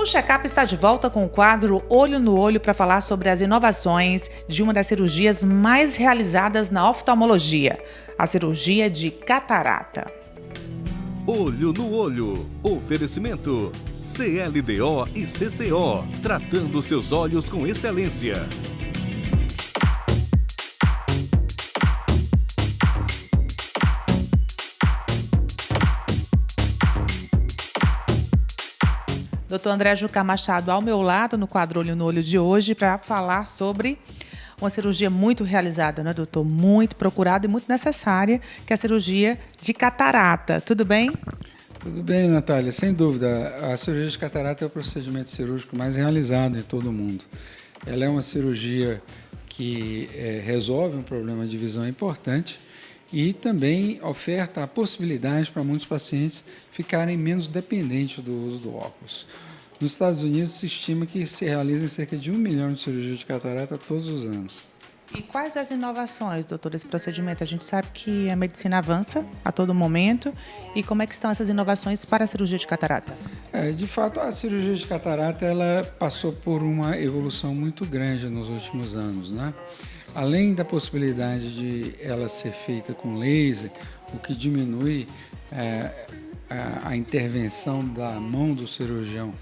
O Checkup está de volta com o quadro Olho no Olho para falar sobre as inovações de uma das cirurgias mais realizadas na oftalmologia, a cirurgia de catarata. Olho no Olho. Oferecimento CLDO e CCO, tratando seus olhos com excelência. Dr. André Jucá Machado ao meu lado no quadro Olho no Olho de hoje para falar sobre uma cirurgia muito realizada, né, doutor? Muito procurada e muito necessária, que é a cirurgia de catarata. Tudo bem? Tudo bem, Natália. Sem dúvida, a cirurgia de catarata é o procedimento cirúrgico mais realizado em todo o mundo. Ela é uma cirurgia que resolve um problema de visão importante e também oferta a possibilidade para muitos pacientes ficarem menos dependentes do uso do óculos. Nos Estados Unidos, se estima que se realizem cerca de 1 milhão de cirurgias de catarata todos os anos. E quais as inovações, doutor, desse procedimento? A gente sabe que a medicina avança a todo momento. E como é que estão essas inovações para a cirurgia de catarata? De fato, a cirurgia de catarata ela passou por uma evolução muito grande nos últimos anos, né? Além da possibilidade de ela ser feita com laser, o que diminui a intervenção da mão do cirurgião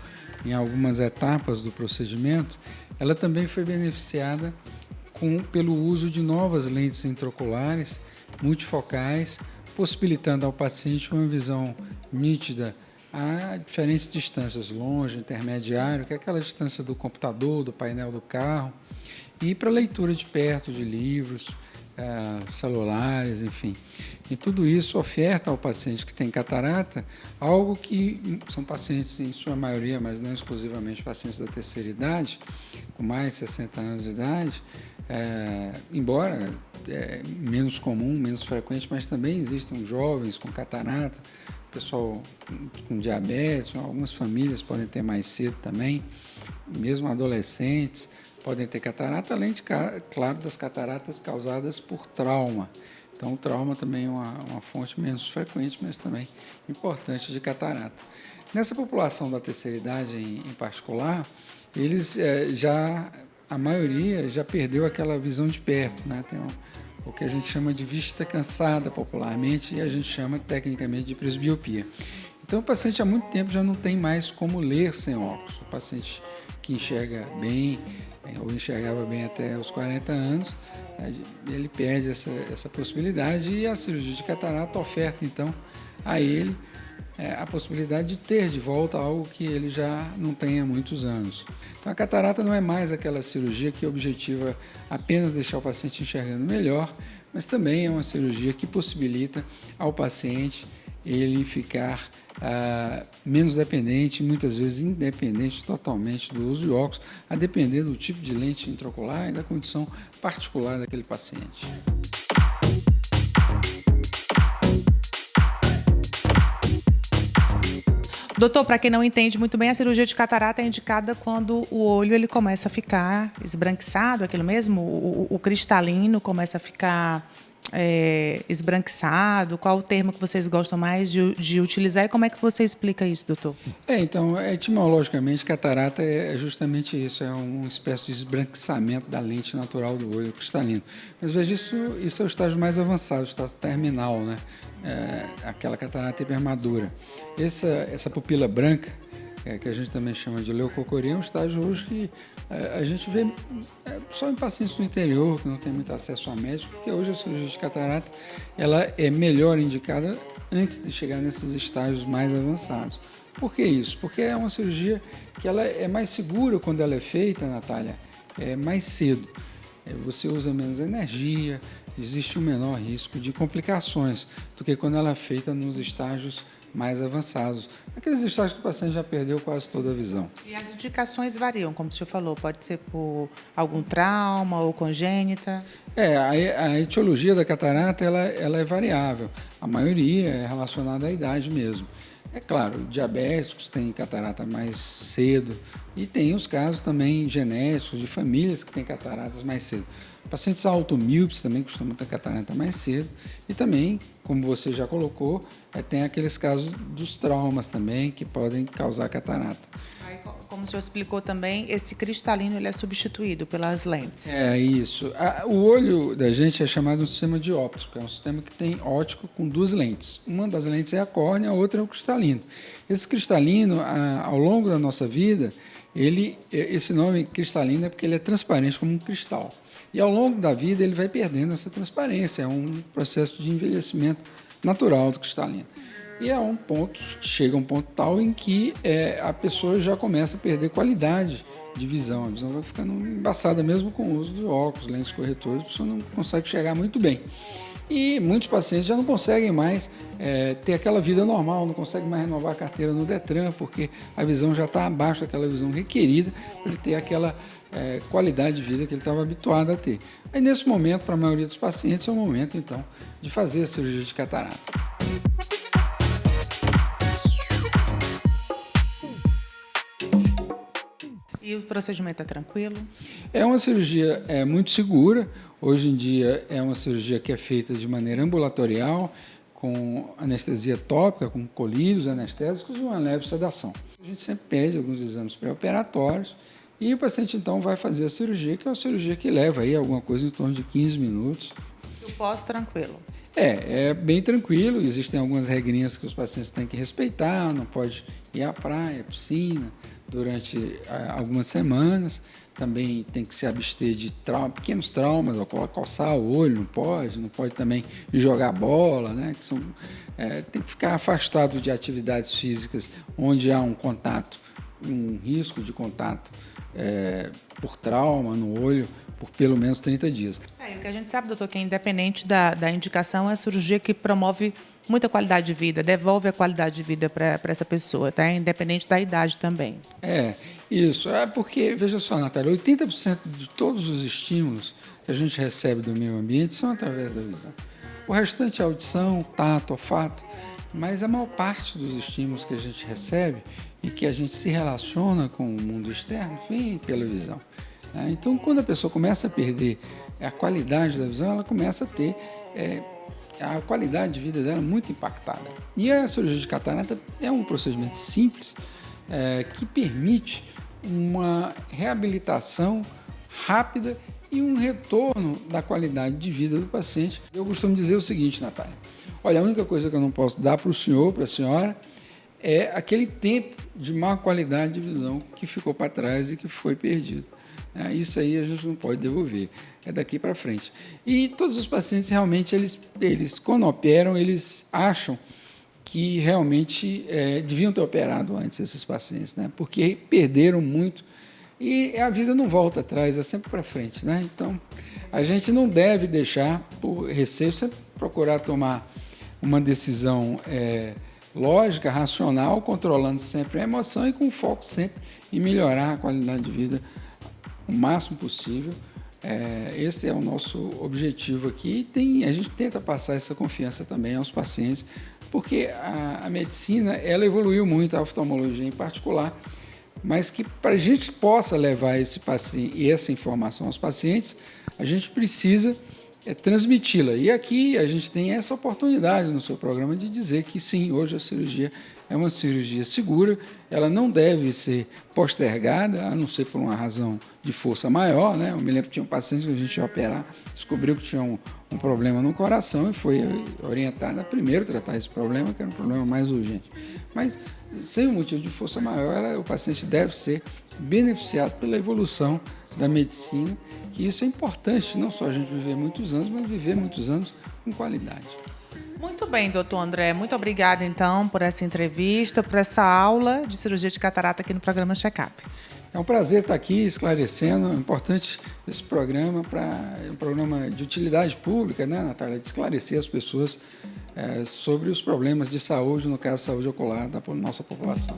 em algumas etapas do procedimento, ela também foi beneficiada pelo uso de novas lentes intraoculares multifocais, possibilitando ao paciente uma visão nítida a diferentes distâncias, longe, intermediário, que é aquela distância do computador, do painel do carro, e para leitura de perto de livros, celulares, enfim. E tudo isso oferta ao paciente que tem catarata algo que são pacientes, em sua maioria, mas não exclusivamente pacientes da terceira idade, com mais de 60 anos de idade, embora menos comum, menos frequente, mas também existem jovens com catarata, pessoal com diabetes, algumas famílias podem ter mais cedo também, mesmo adolescentes podem ter catarata, além de, claro, das cataratas causadas por trauma. Então, o trauma também é uma fonte menos frequente, mas também importante de catarata. Nessa população da terceira idade, em particular, eles a maioria já perdeu aquela visão de perto, né? Tem o que a gente chama de vista cansada popularmente e a gente chama tecnicamente de presbiopia. Então, o paciente há muito tempo já não tem mais como ler sem óculos. O paciente que enxerga bem, ou enxergava bem até os 40 anos, ele perde essa possibilidade e a cirurgia de catarata oferta, então, a ele a possibilidade de ter de volta algo que ele já não tem há muitos anos. Então, a catarata não é mais aquela cirurgia que objetiva apenas deixar o paciente enxergando melhor, mas também é uma cirurgia que possibilita ao paciente ele ficar menos dependente, muitas vezes independente totalmente do uso de óculos, a depender do tipo de lente intraocular e da condição particular daquele paciente. Doutor, para quem não entende muito bem, a cirurgia de catarata é indicada quando o olho ele começa a ficar esbranquiçado, aquilo mesmo, o cristalino começa a ficar esbranquiçado. Qual o termo que vocês gostam mais de utilizar e como é que você explica isso, doutor? Então, etimologicamente, catarata é justamente isso, é uma espécie de esbranquiçamento da lente natural do olho cristalino. Mas veja, isso é o estágio mais avançado, o estágio terminal, né? Aquela catarata hipermadura. Essa pupila branca, que a gente também chama de leucocoria, é um estágio hoje que a gente vê só em pacientes do interior, que não tem muito acesso a médico, porque hoje a cirurgia de catarata ela é melhor indicada antes de chegar nesses estágios mais avançados. Por que isso? Porque é uma cirurgia que ela é mais segura quando ela é feita, Natália, mais cedo. Você usa menos energia, existe um menor risco de complicações do que quando ela é feita nos estágios mais avançados. Aqueles estágios que o paciente já perdeu quase toda a visão. E as indicações variam, como o senhor falou, pode ser por algum trauma ou congênita? A etiologia da catarata ela é variável. A maioria é relacionada à idade mesmo. É claro, diabéticos têm catarata mais cedo e tem os casos também genéticos de famílias que têm cataratas mais cedo. Pacientes automíopes também costumam ter catarata mais cedo e também, como você já colocou, tem aqueles casos dos traumas também que podem causar catarata. Aí, como o senhor explicou também, esse cristalino ele é substituído pelas lentes. É isso. O olho da gente é chamado de um sistema dióptrico, é um sistema que tem óptico com duas lentes. Uma das lentes é a córnea, a outra é o cristalino. Esse cristalino, ao longo da nossa vida, esse nome cristalino é porque ele é transparente como um cristal. E ao longo da vida ele vai perdendo essa transparência, é um processo de envelhecimento natural do cristalino. E chega a um ponto tal em que a pessoa já começa a perder qualidade de visão. A visão vai ficando embaçada mesmo com o uso de óculos, lentes corretoras, a pessoa não consegue chegar muito bem. E muitos pacientes já não conseguem mais ter aquela vida normal, não conseguem mais renovar a carteira no Detran, porque a visão já está abaixo daquela visão requerida para ele ter aquela qualidade de vida que ele estava habituado a ter. Aí, nesse momento, para a maioria dos pacientes, é o momento, então, de fazer a cirurgia de catarata. E o procedimento é tranquilo? É uma cirurgia muito segura. Hoje em dia é uma cirurgia que é feita de maneira ambulatorial, com anestesia tópica, com colírios anestésicos e uma leve sedação. A gente sempre pede alguns exames pré-operatórios e o paciente então vai fazer a cirurgia, que é uma cirurgia que leva aí alguma coisa em torno de 15 minutos. E o pós tranquilo? É bem tranquilo, existem algumas regrinhas que os pacientes têm que respeitar, não pode ir à praia, piscina, durante algumas semanas, também tem que se abster de pequenos traumas, coçar o olho, não pode também jogar bola, né? Tem que ficar afastado de atividades físicas onde há um risco de contato por trauma no olho, por pelo menos 30 dias. O que a gente sabe, doutor, que independente da indicação, é a cirurgia que promove muita qualidade de vida, devolve a qualidade de vida para essa pessoa, tá? Independente da idade também. Isso. Porque, veja só, Natália, 80% de todos os estímulos que a gente recebe do meio ambiente são através da visão. O restante é audição, tato, olfato, mas a maior parte dos estímulos que a gente recebe e que a gente se relaciona com o mundo externo vem pela visão. Então, quando a pessoa começa a perder a qualidade da visão, ela começa a ter a qualidade de vida dela muito impactada. E a cirurgia de catarata é um procedimento simples que permite uma reabilitação rápida e um retorno da qualidade de vida do paciente. Eu costumo dizer o seguinte, Natália, olha, a única coisa que eu não posso dar para o senhor, para a senhora, é aquele tempo de má qualidade de visão que ficou para trás e que foi perdido. Isso aí a gente não pode devolver, é daqui para frente. E todos os pacientes realmente, eles quando operam, eles acham que realmente deviam ter operado antes esses pacientes, né? Porque perderam muito e a vida não volta atrás, é sempre para frente, né? Então, a gente não deve deixar por receio, sempre procurar tomar uma decisão lógica, racional, controlando sempre a emoção e com foco sempre em melhorar a qualidade de vida o máximo possível. Esse é o nosso objetivo aqui e a gente tenta passar essa confiança também aos pacientes, porque a medicina ela evoluiu muito, a oftalmologia em particular, mas que para a gente possa levar essa informação aos pacientes, a gente precisa transmiti-la. E aqui a gente tem essa oportunidade no seu programa de dizer que sim, hoje a cirurgia é uma cirurgia segura, ela não deve ser postergada, a não ser por uma razão de força maior, né? Eu me lembro que tinha um paciente que a gente ia operar, descobriu que tinha um problema no coração e foi orientado a primeiro tratar esse problema, que era um problema mais urgente. Mas, sem um motivo de força maior, o paciente deve ser beneficiado pela evolução da medicina, que isso é importante, não só a gente viver muitos anos, mas viver muitos anos com qualidade. Muito bem, doutor André. Muito obrigada, então, por essa entrevista, por essa aula de cirurgia de catarata aqui no programa Check-up. É um prazer estar aqui esclarecendo. É importante esse programa, é um programa de utilidade pública, né, Natália? De esclarecer as pessoas sobre os problemas de saúde, no caso, saúde ocular da nossa população.